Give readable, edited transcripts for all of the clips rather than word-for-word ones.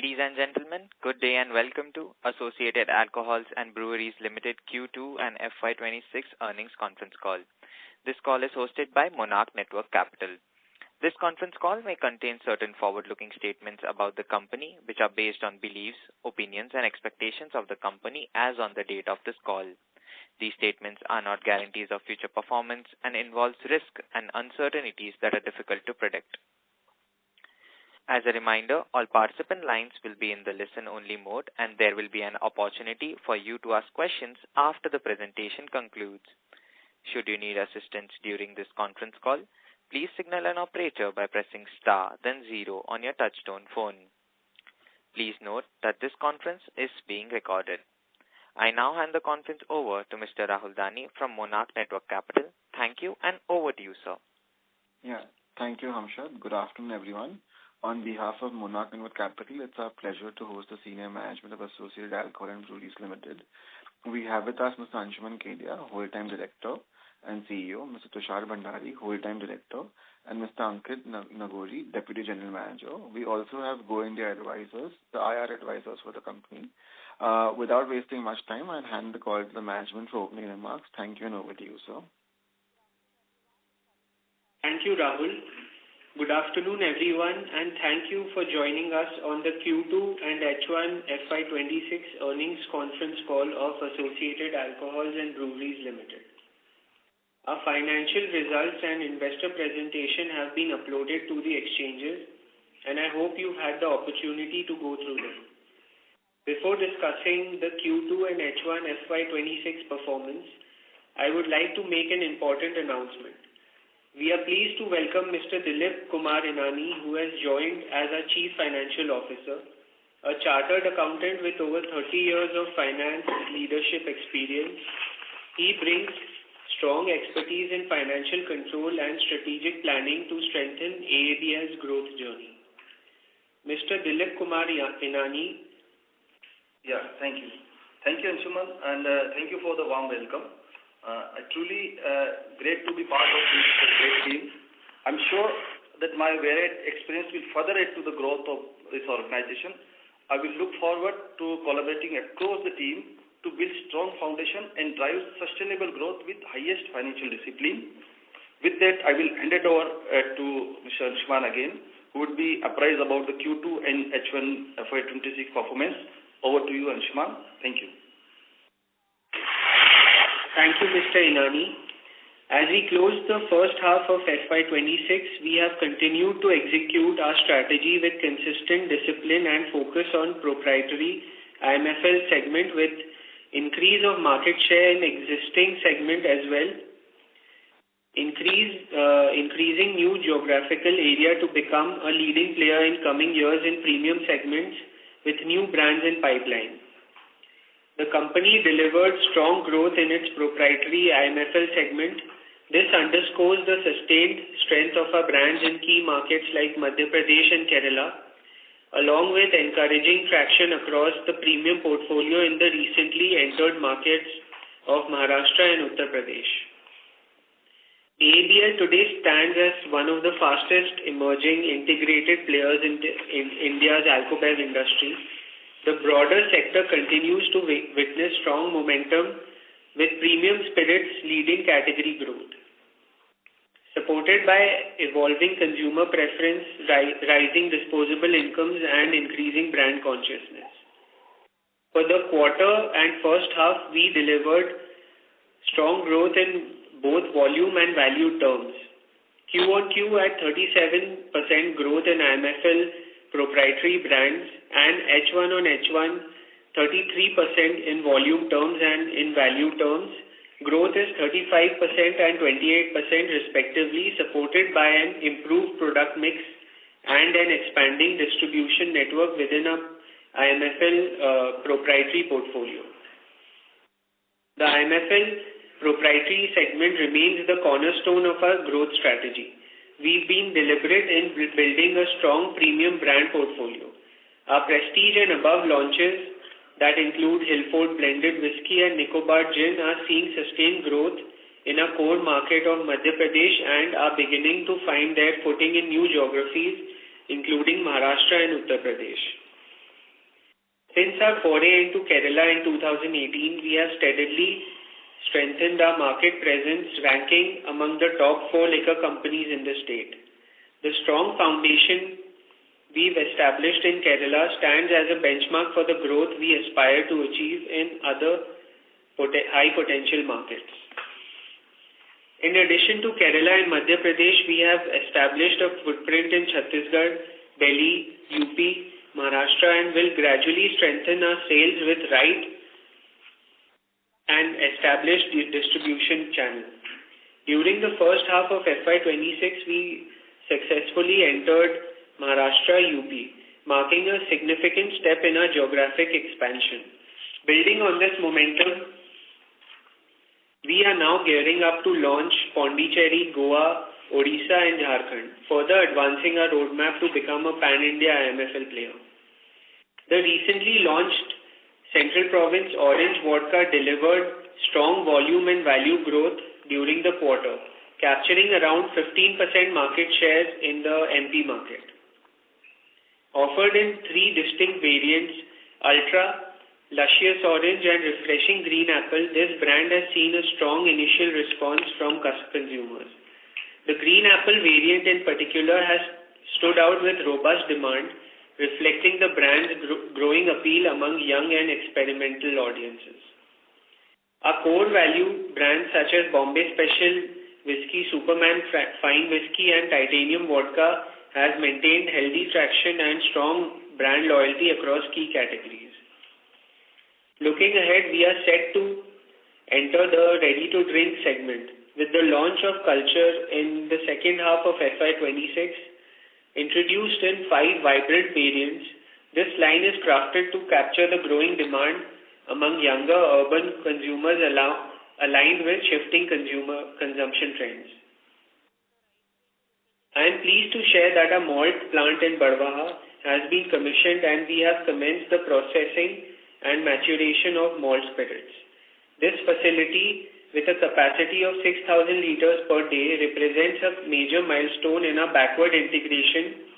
Ladies and gentlemen, good day and welcome to Associated Alcohols and Breweries Limited Q2 and FY26 earnings conference call. This call is hosted by Monarch Networth Capital. This conference call may contain certain forward-looking statements about the company, which are based on beliefs, opinions, and expectations of the company as on the date of this call. These statements are not guarantees of future performance and involve risks and uncertainties that are difficult to predict. As a reminder, all participant lines will be in the listen-only mode, and there will be an opportunity for you to ask questions after the presentation concludes. Should you need assistance during this conference call, please signal an operator by pressing star then 0 on your touchtone phone. Please note that this conference is being recorded. I now hand the conference over to Mr. Rahul Dani from Monarch Networth Capital. Thank you, and over to you, sir. Yeah, thank you, Hamshad. Good afternoon, everyone. On behalf of Monarch Networth Capital, it's our pleasure to host the senior management of Associated Alcohol and Breweries Limited. We have with us Mr. Anshuman Kedia, Whole-Time Director and CEO, Mr. Tushar Bhandari, Whole-Time Director, and Mr. Ankit Nagori, Deputy General Manager. We also have Go India Advisors, the IR advisors for the company. Without wasting much time, I'll hand the call to the management for opening remarks. Thank you, and over to you, sir. Thank you, Rahul. Good afternoon, everyone, and thank you for joining us on the Q2 and H1 FY26 earnings conference call of Associated Alcohols and Breweries Limited. Our financial results and investor presentation have been uploaded to the exchanges, and I hope you've had the opportunity to go through them. Before discussing the Q2 and H1 FY26 performance, I would like to make an important announcement. We are pleased to welcome Mr. Dilip Kumar Inani, who has joined as our Chief Financial Officer, a chartered accountant with over 30 years of finance leadership experience. He brings strong expertise in financial control and strategic planning to strengthen AABL's growth journey. Mr. Dilip Kumar Inani. Yeah, thank you. Thank you, Anshuman, and thank you for the warm welcome. Truly great to be part of this great team. I'm sure that my varied experience will further add to the growth of this organization. I will look forward to collaborating across the team to build strong foundation and drive sustainable growth with highest financial discipline. With that, I will hand it over to Mr. Anshuman again, who would be apprised about the Q2 and H1 FY26 performance. Over to you, Anshuman. Thank you. Thank you, Mr. Inani. As we close the first half of FY26, we have continued to execute our strategy with consistent discipline and focus on proprietary IMFL segment with increase of market share in existing segment as well, increasing new geographical area to become a leading player in coming years in premium segments with new brands in pipeline. The company delivered strong growth in its proprietary IMFL segment. This underscores the sustained strength of our brands in key markets like Madhya Pradesh and Kerala, along with encouraging traction across the premium portfolio in the recently entered markets of Maharashtra and Uttar Pradesh. AABL today stands as one of the fastest emerging integrated players in India's alcohol industry. The broader sector continues to witness strong momentum with premium spirits leading category growth. Supported by evolving consumer preference, rising disposable incomes, and increasing brand consciousness. For the quarter and first half, we delivered strong growth in both volume and value terms. Q-on-Q at 37% growth in IMFL proprietary brands, and H1 on H1 33% in volume terms, and in value terms growth is 35% and 28% respectively, supported by an improved product mix and an expanding distribution network within a IMFL proprietary portfolio. The IMFL proprietary segment remains the cornerstone of our growth strategy. We've been deliberate in building a strong premium brand portfolio. Our prestige and above launches that include Hillfort Blended Whiskey and Nicobar Gin are seeing sustained growth in our core market of Madhya Pradesh and are beginning to find their footing in new geographies, including Maharashtra and Uttar Pradesh. our foray into Kerala in 2018, we have steadily strengthened our market presence, ranking among the top 4 liquor companies in the state. The strong foundation we've established in Kerala stands as a benchmark for the growth we aspire to achieve in other high potential markets. In addition to Kerala and Madhya Pradesh, we have established a footprint in Chhattisgarh, Delhi, UP, Maharashtra, and will gradually strengthen our sales with right and established distribution channel. During the first half of FY26, we successfully entered Maharashtra, UP, marking a significant step in our geographic expansion. Building on this momentum, we are now gearing up to launch Pondicherry, Goa, Odisha and Jharkhand, further advancing our roadmap to become a pan-India IMFL player. The recently launched Central Province Orange Vodka delivered strong volume and value growth during the quarter, capturing around 15% market share in the MP market. Offered in 3 distinct variants, Ultra, Luscious Orange and Refreshing Green Apple, this brand has seen a strong initial response from consumers. The Green Apple variant in particular has stood out with robust demand, reflecting the brand's growing appeal among young and experimental audiences. Our core value brands such as Bombay Special Whiskey, Superman Fine Whiskey and Titanium Vodka has maintained healthy traction and strong brand loyalty across key categories. Looking ahead, we are set to enter the ready-to-drink segment. With the launch of Culture in the second half of FY26, introduced in 5 vibrant variants, this line is crafted to capture the growing demand among younger urban consumers aligned with shifting consumer consumption trends. I am pleased to share that our malt plant in Barwaha has been commissioned and we have commenced the processing and maturation of malt spirits. This facility, with a capacity of 6,000 liters per day, represents a major milestone in our backward integration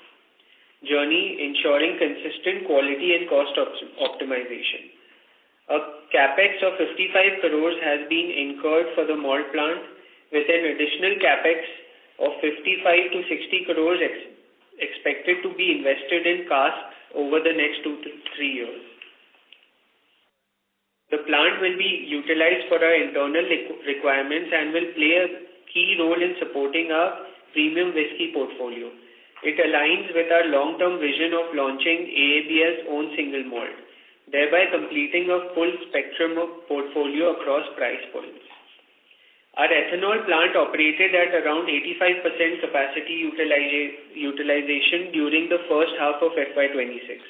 journey, ensuring consistent quality and cost optimization. A capex of 55 crores has been incurred for the malt plant, with an additional capex of 55 to 60 crores expected to be invested in casks over the next 2 to 3 years. The plant will be utilized for our internal requirements and will play a key role in supporting our premium whiskey portfolio. It aligns with our long-term vision of launching AABL's own single malt, thereby completing a full spectrum of portfolio across price points. Our ethanol plant operated at around 85% capacity utilization during the first half of FY26.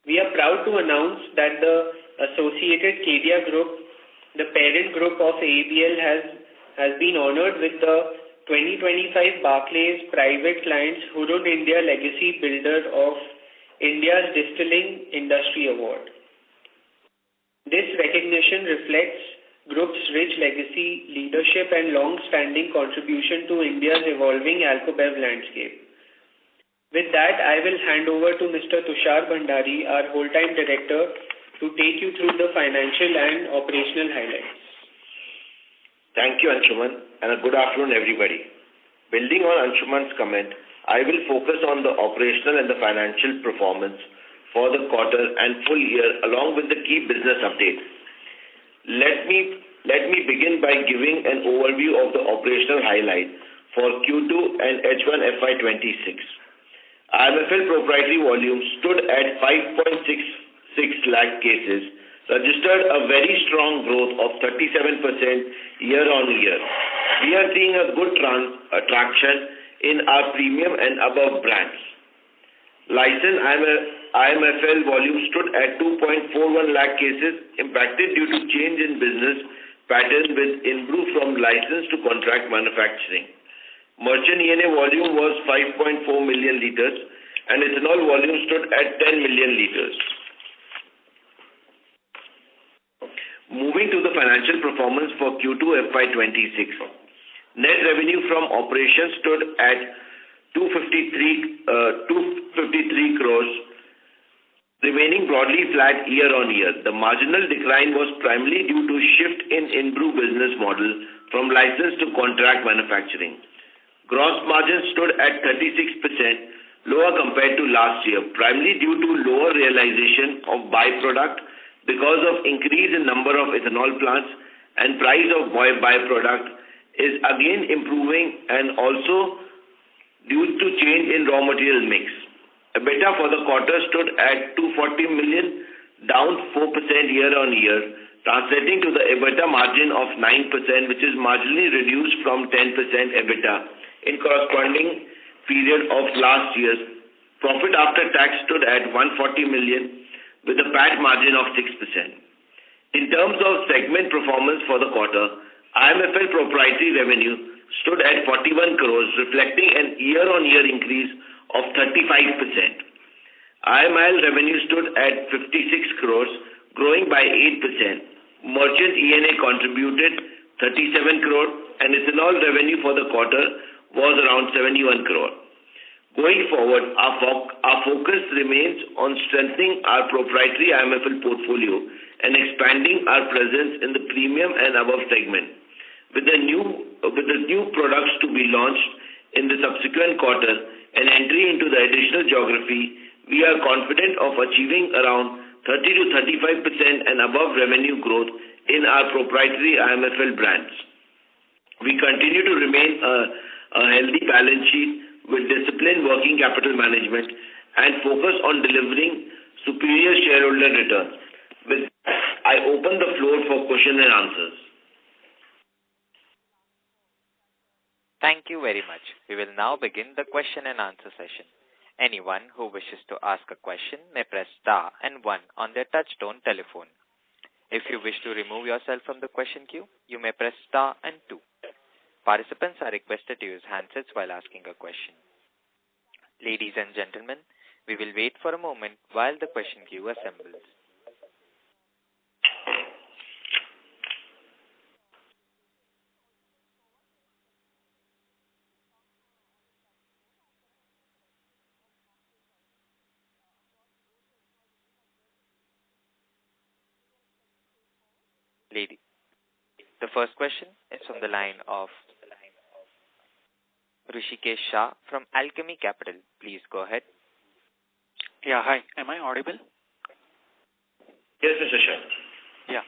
We are proud to announce that the Associated Kedia Group, the parent group of ABL, has been honored with the 2025 Barclays Private Clients Hurun India Legacy Builder of India's Distilling Industry Award. This recognition reflects group's rich legacy, leadership and long-standing contribution to India's evolving alcobev landscape. With that, I will hand over to Mr. Tushar Bhandari, our whole-time director, to take you through the financial and operational highlights. Thank you, Anshuman, and a good afternoon, everybody. Building on Anshuman's comment, I will focus on the operational and the financial performance for the quarter and full year, along with the key business updates. Let me begin by giving an overview of the operational highlight for Q2 and H1 FY26. IMFL proprietary volume stood at 5.66 lakh cases, registered a very strong growth of 37% year-on-year. We are seeing a good traction in our premium and above brands. Licensed IMFL volume stood at 2.41 lakh cases, impacted due to change in business pattern with in-brew from license to contract manufacturing. Merchant ENA volume was 5.4 million liters and ethanol volume stood at 10 million liters. Moving to the financial performance for Q2 FY26. Net revenue from operations stood at 253 crores, remaining broadly flat year-on-year. The marginal decline was primarily due to shift in in-brew business model from license to contract manufacturing. Gross margin stood at 36%, lower compared to last year, primarily due to lower realization of byproduct because of increase in number of ethanol plants, and price of byproduct is again improving, and also due to change in raw material mix. EBITDA for the quarter stood at 240 million, down 4% year-on-year, translating to the EBITDA margin of 9%, which is marginally reduced from 10% EBITDA in corresponding period of last year. Profit after tax stood at 140 million with a PAT margin of 6%. In terms of segment performance for the quarter, IMFL proprietary revenue stood at 41 crores, reflecting an year-on-year increase of 35%. IMIL revenue stood at 56 crores, growing by 8%. Merchant ENA contributed 37 crore, and ethanol revenue for the quarter was around 71 crore. Going forward, our focus remains on strengthening our proprietary IMFL portfolio and expanding our presence in the premium and above segment. With the new products to be launched in the subsequent quarter and entry into the additional geography, we are confident of achieving around 30 to 35% and above revenue growth in our proprietary IMFL brands. We continue to remain a healthy balance sheet with disciplined working capital management and focus on delivering superior shareholder returns. With that, I open the floor for question and answers. Thank you very much. We will now begin the question and answer session. Anyone who wishes to ask a question may press star and 1 on their touch-tone telephone. If you wish to remove yourself from the question queue, you may press star and 2. Participants are requested to use handsets while asking a question. Ladies and gentlemen, we will wait for a moment while the question queue assembles. The first question is from the line of Rishikesh Shah from Alchemy Capital. Please go ahead. Yeah, hi. Am I audible? Yes, Mr. Shah. Yeah.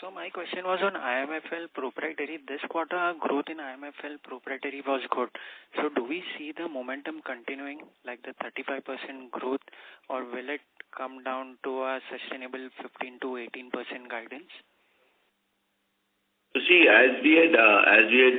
So my question was on IMFL proprietary. This quarter, our growth in IMFL proprietary was good. So do we see the momentum continuing, like the 35% growth, or will it come down to a sustainable 15 to 18% guidance? You see, as we had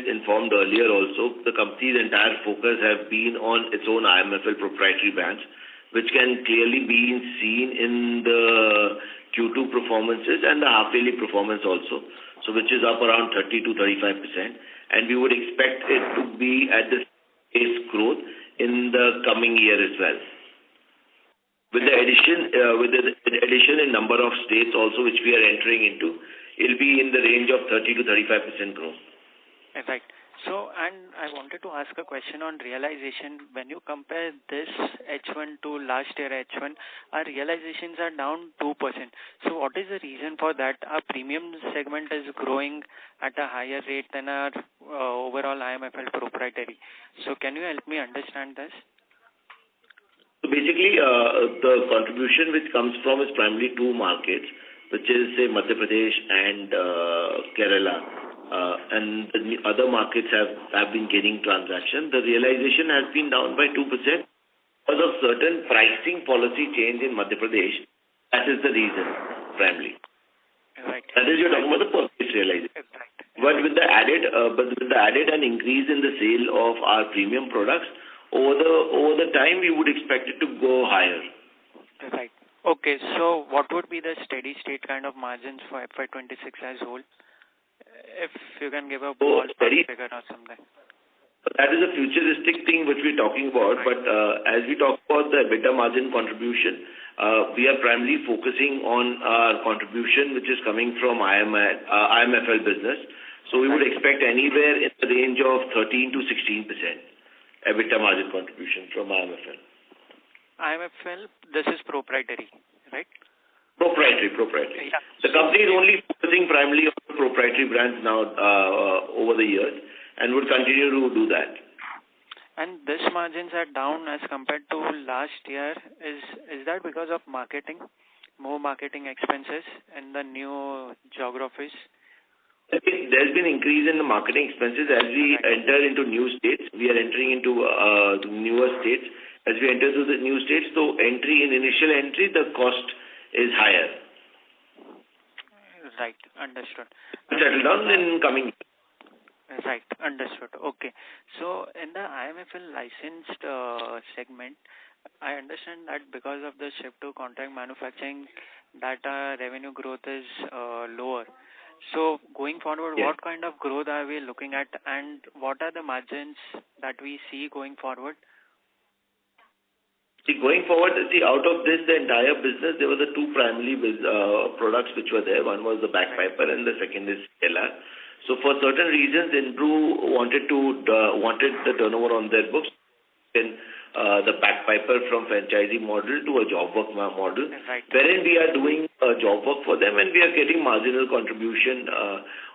informed earlier also, the company's entire focus have been on its own IMFL proprietary brands, which can clearly be seen in the Q2 performances and the half-yearly performance also, so which is up around 30 to 35%, and we would expect it to be at this pace growth in the coming year as well. With the addition in number of states also which we are entering into, it'll be in the range of 30 to 35% growth. Right. So, and I wanted to ask a question on realization. When you compare this H1 to last year H1, our realizations are down 2%. So what is the reason for that? Our premium segment is growing at a higher rate than our overall IMFL proprietary. So can you help me understand this? So basically, the contribution which comes from is primarily two markets, which is, say, Madhya Pradesh and Kerala. And the other markets have been gaining traction. The realization has been down by 2% because of certain pricing policy change in Madhya Pradesh. That is the reason, primarily. Right. That is, you're talking about the purchase realization. Right. But with the added an increase in the sale of our premium products, over the time, we would expect it to go higher. Right. Okay, so what would be the steady state kind of margins for FY26 as whole? If you can give a ballpark figure or something. That is a futuristic thing which we're talking about, right. But as we talk about the EBITDA margin contribution, we are primarily focusing on our contribution which is coming from IMFL business. So we would expect anywhere in the range of 13 to 16% EBITDA margin contribution from IMFL. IMFL, this is proprietary. family brands now over the years, and would continue to do that. And this margins are down as compared to last year. Is that because of marketing, more marketing expenses in the new geographies? There's been increase in the marketing expenses as we enter into new states. We are entering into newer states. As we enter to the new states, so initial entry, the cost is higher. Right, understood. Settle down in coming. Right, understood. Okay. So in the IMFL licensed segment, I understand that because of the shift to contract manufacturing, that revenue growth is lower. So going forward, Yes. what kind of growth are we looking at, and what are the margins that we see going forward? See, going forward, out of this, the entire business, there were the two primary products which were there. One was the bagpiper and the second is LR. So for certain reasons, Inbrew wanted the turnover on their books, in the bagpiper from franchisee model to a job work model, wherein we are doing job work for them and we are getting marginal contribution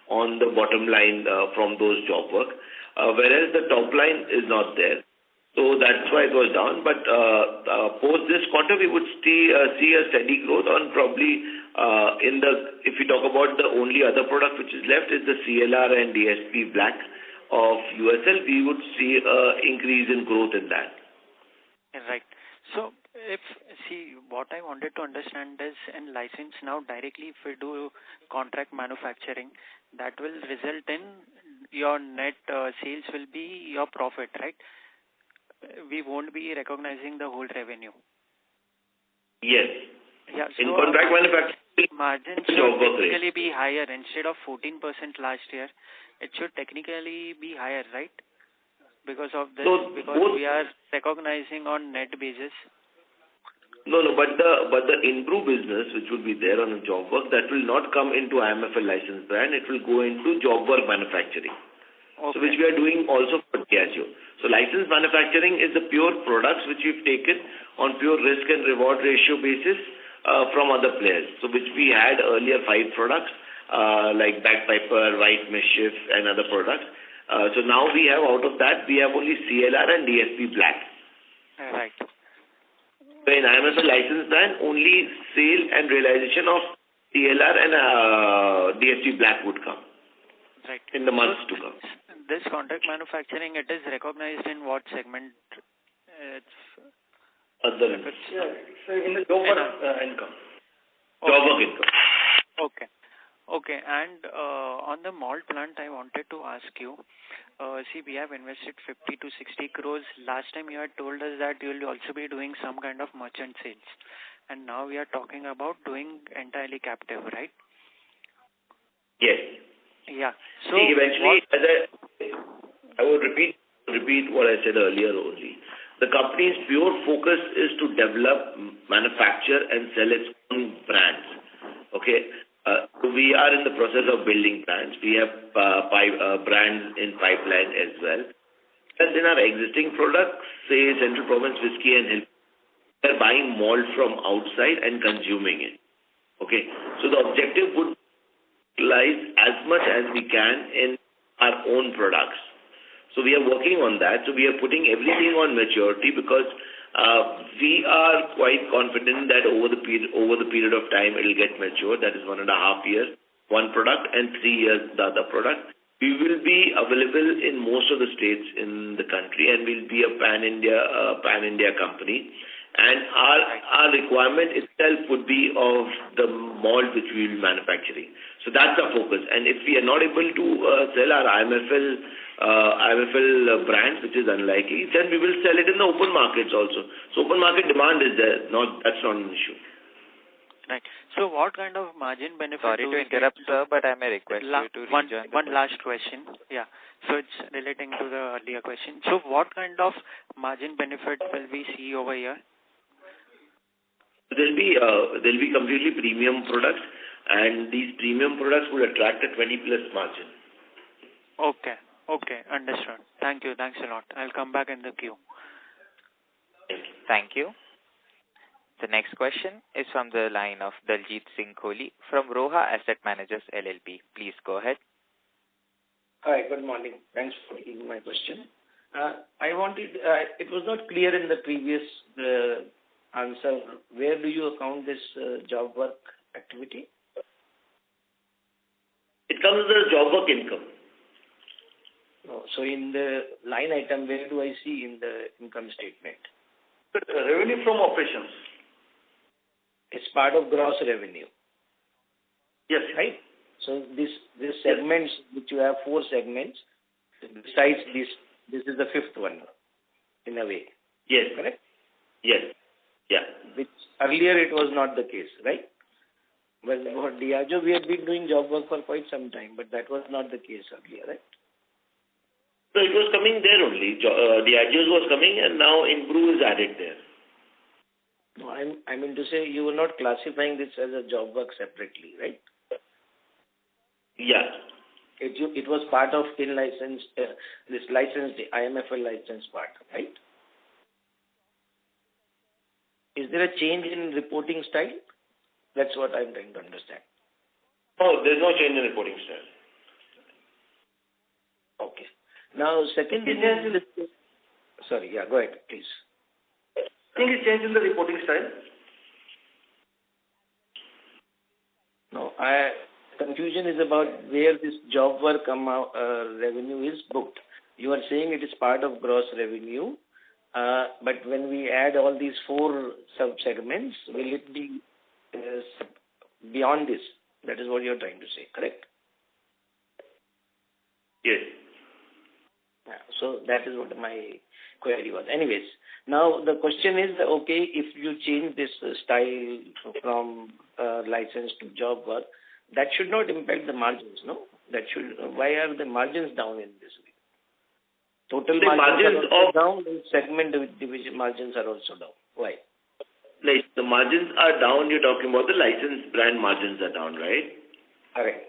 on the bottom line from those job work, whereas the top line is not there. So that's why it was down. But post this quarter, we would see a steady growth on probably if we talk about the only other product which is left is the CLR and DSP Black of USL, we would see increase in growth in that. Right. So what I wanted to understand is in license now directly if we do contract manufacturing, that will result in your net sales will be your profit, right? We won't be recognizing the whole revenue. Yes. Yeah. So in contract manufacturing, margins should technically be higher instead of 14% last year. It should technically be higher, right? Because of this, we are recognizing on net basis. No, but the Inbrew business, which will be there on a job work, that will not come into IMFL license brand. It will go into job work manufacturing. Okay. So which we are doing also for Diageo. So license manufacturing is the pure products which we've taken on pure risk and reward ratio basis from other players. So which we had earlier 5 products like Bagpiper, White Mischief and other products. So now we have out of that, we have only CLR and DSP Black. Right. So in IMFL license brand, only sale and realization of CLR and DSP Black would come. Right. In the months to come. This contract manufacturing, it is recognized in what segment? It's other. So in the job work income. Okay. Job work income. Okay. Okay. And on the malt plant, I wanted to ask you, we have invested 50 to 60 crores. Last time you had told us that you will also be doing some kind of merchant sales. And now we are talking about doing entirely captive, right? Yes. Yeah. So see, eventually, I would repeat what I said earlier only. The company's pure focus is to develop, manufacture, and sell its own brands. Okay. So we are in the process of building brands. We have brands in pipeline as well. And in our existing products, say Central Province Whiskey and Hill, we are buying malt from outside and consuming it. Okay. So the objective would utilize as much as we can in our own products. So we are working on that. So we are putting everything on maturity because we are quite confident that over the period of time it will get mature. That is 1.5 years, one product, and 3 years the other product. We will be available in most of the states in the country, and we'll be a pan-India company. And our requirement itself would be of the malt which we will be manufacturing. So that's our focus. And if we are not able to sell our IMFL brands, which is unlikely, then we will sell it in the open markets also. So open market demand is there. That's not an issue. Right. So what kind of margin benefit? Sorry to interrupt, sir, but I may request you to rejoin. One last question. Yeah. So it's relating to the earlier question. So what kind of margin benefit will we see over here? There'll be completely premium products, and these premium products will attract a 20+ margin. Okay. Okay. Understood. Thank you. Thanks a lot. I'll come back in the queue. Thank you. The next question is from the line of Daljit Singh Kohli from Roha Asset Managers LLP. Please go ahead. Hi, good morning. Thanks for taking my question. It was not clear in the previous answer, where do you account this job work activity? It comes as a job work income. No, so in the line item, where do I see in the income statement? Revenue from operations. It's part of gross revenue. Yes. Right? So this segments, which you have 4 segments, besides this is the 5th one, in a way. Yes. Correct? Yes. Yeah. Which earlier it was not the case, right? Well, for Diageo, we had been doing job work for quite some time, but that was not the case earlier, right? So it was coming there only. Diageo was coming, and now in brew is added there. No, I mean to say you were not classifying this as a job work separately, right? Yeah. It was part of in-license, this licensed IMFL license part, right? Is there a change in reporting style? That's what I'm trying to understand. Oh, there's no change in reporting style. Okay. Now, second thing is... Sorry, yeah, go ahead, please. I think it's change in the reporting style. No, confusion is about where this job work revenue is booked. You are saying it is part of gross revenue, but when we add all these 4 sub-segments, will it be beyond this? That is what you are trying to say, correct? Yes. Yeah, so that is what my query was. Anyways, now the question is, okay, if you change this style from license to job work, that should not impact the margins, no? Why are the margins down in this way? Total the margins are also down, and segment division margins are also down. Why? Like the margins are down, you're talking about the licensed brand margins are down, right? Correct.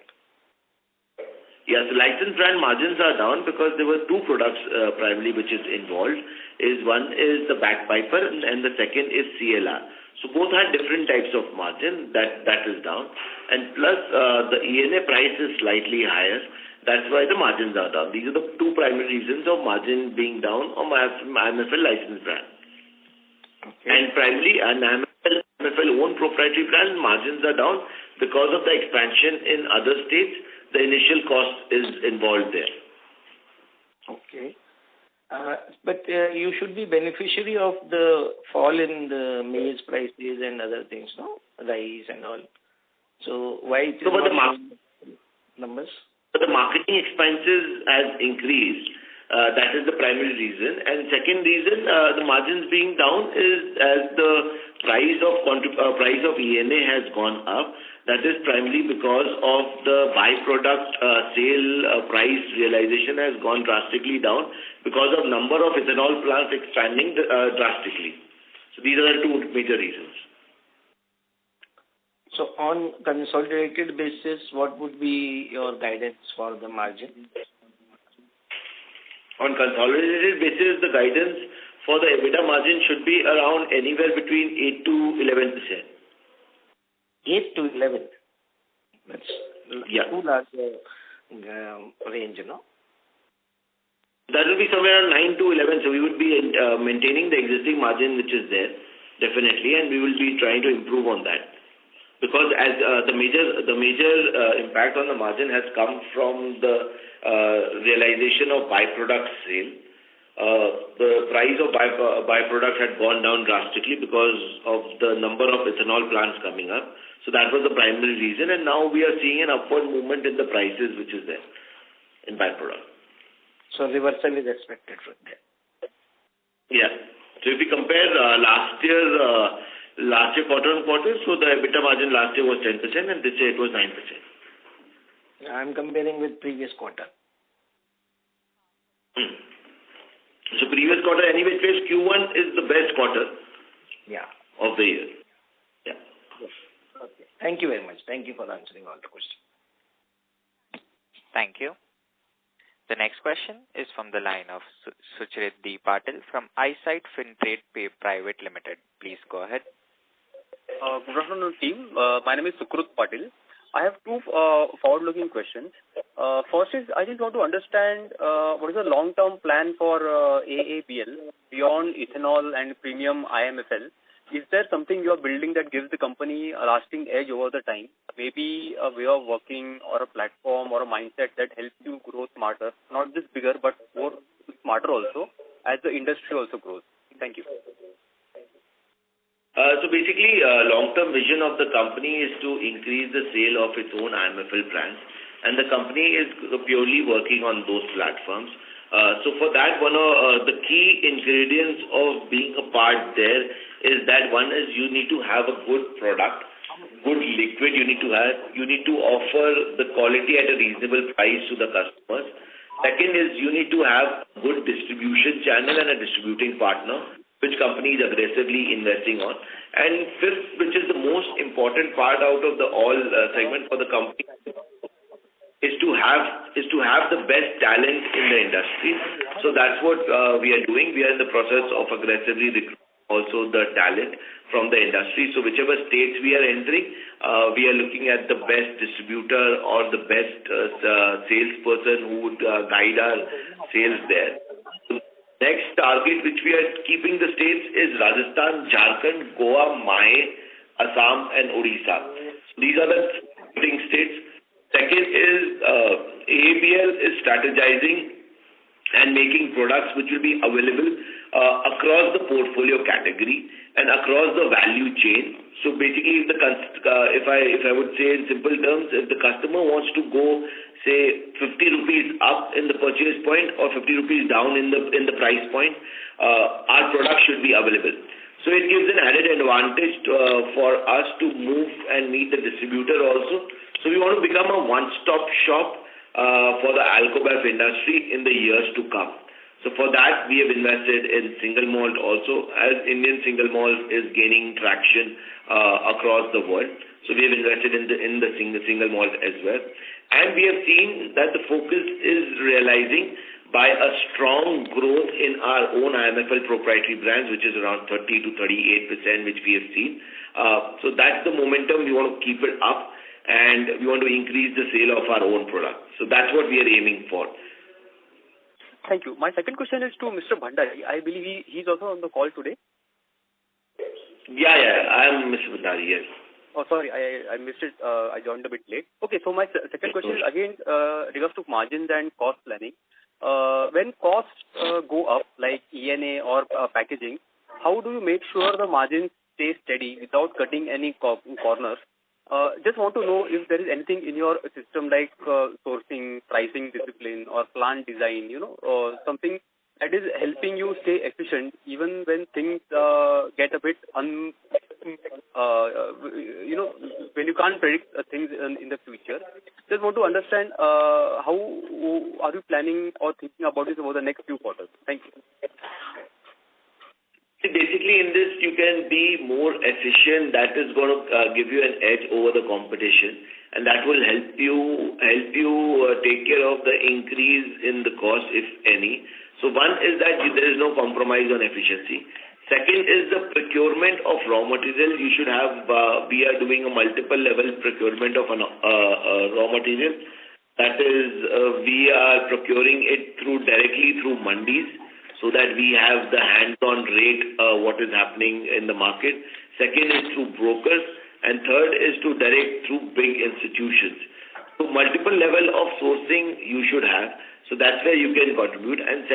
Yes, the licensed brand margins are down because there were 2 products primarily which is involved. One is the bagpiper and the second is CLR. So both had different types of margin that is down, and plus the ENA price is slightly higher. That's why the margins are down. These are the 2 primary reasons of margin being down on my IMFL licensed brand. Okay. And primarily an IMFL own proprietary brand margins are down because of the expansion in other states. The initial cost is involved there. Okay. But you should be beneficiary of the fall in the maize prices and other things, no? Rice and all. So why it is not numbers? But the marketing expenses has increased. That is the primary reason. And second reason, the margins being down is as the price of ENA has gone up. That is primarily because of the byproduct sale price realization has gone drastically down because of number of ethanol plants expanding drastically. So these are the 2 major reasons. So on consolidated basis, what would be your guidance for the margin? On consolidated basis, the guidance for the EBITDA margin should be around anywhere between 8 to 11%. 8 to 11. That's too large range, you know. That will be somewhere around 9 to 11. So we would be maintaining the existing margin which is there, definitely, and we will be trying to improve on that. Because as the major impact on the margin has come from the realization of byproduct sale. The price of byproduct had gone down drastically because of the number of ethanol plants coming up. So that was the primary reason, and now we are seeing an upward movement in the prices which is there in byproduct. So reversal is expected from there. Yeah. So if we compare last year quarter on quarter, so the EBITDA margin last year was 10% and this year it was 9%. I'm comparing with previous quarter. So previous quarter anyway, Q1 is the best quarter of the year. Yeah. Yes. Okay. Thank you very much. Thank you for answering all the questions. Thank you. The next question is from the line of Suchrit D. Patil from Eyesight Fintrade Private Limited. Please go ahead. Good afternoon, team. My name is Sukrut Patil. I have two forward-looking questions. First is, I just want to understand what is the long-term plan for AABL beyond ethanol and premium IMFL. Is there something you are building that gives the company a lasting edge over the time? Maybe a way of working or a platform or a mindset that helps you grow smarter, not just bigger, but more smarter also, as the industry also grows. Thank you. So basically, long-term vision of the company is to increase the sale of its own IMFL brands, and the company is purely working on those platforms. So for that, one of the key ingredients of being a part there is that one is you need to have a good product, good liquid you need to offer the quality at a reasonable price to the customers. Second is you need to have good distribution channel and a distributing partner, which company is aggressively investing on. And fifth, which is the most important part out of the all segment for the company, is to have the best talent in the industry. So that's what we are doing. We are in the process of aggressively recruiting also the talent from the industry. So whichever states we are entering, we are looking at the best distributor or the best salesperson who would guide our sales there. Next target which we are keeping the states is Rajasthan, Jharkhand, Goa, Mahe, Assam and Odisha. So these are the states. Second is AABL is strategizing and making products which will be available across the portfolio category and across the value chain. So basically, if I would say in simple terms, if the customer wants to go say 50 rupees up in the purchase point or 50 rupees down in the price point, our product should be available. So it gives an added advantage for us to move and meet the distributor also. So we want to become a one-stop shop for the alcohol industry in the years to come. So for that, we have invested in single malt also, as Indian single malt is gaining traction across the world. So we have invested in the single malt as well. And we have seen that the focus is realizing by a strong growth in our own IMFL proprietary brands, which is around 30 to 38%, which we have seen. So that's the momentum. We want to keep it up, and we want to increase the sale of our own product. So that's what we are aiming for. Thank you. My second question is to Mr. Bhandari. I believe he's also on the call today. Yeah, I am Mr. Bhandari, yes. Oh, sorry, I missed it. I joined a bit late. Okay, so my second question is again regards to margins and cost planning. When costs go up, like ENA or packaging, how do you make sure the margins stay steady without cutting any corners? Just want to know if there is anything in your system like sourcing, pricing discipline or plant design, or something that is helping you stay efficient even when things get a bit when you can't predict things in the future. Just want to understand how are you planning or thinking about this over the next few quarters. Thank you. Basically, in this, you can be more efficient. That is going to give you an edge over the competition, and that will help you take care of the increase in the cost, if any. So one is that there is no compromise on efficiency. Second is the procurement of raw material. You should have, we are doing a multiple level procurement of raw material. That is, we are procuring it directly through mandis, so that we have the hands-on rate what is happening in the market. Second is through brokers, and third is to direct through big institutions. So multiple level of sourcing you should have. So that's where you can contribute. And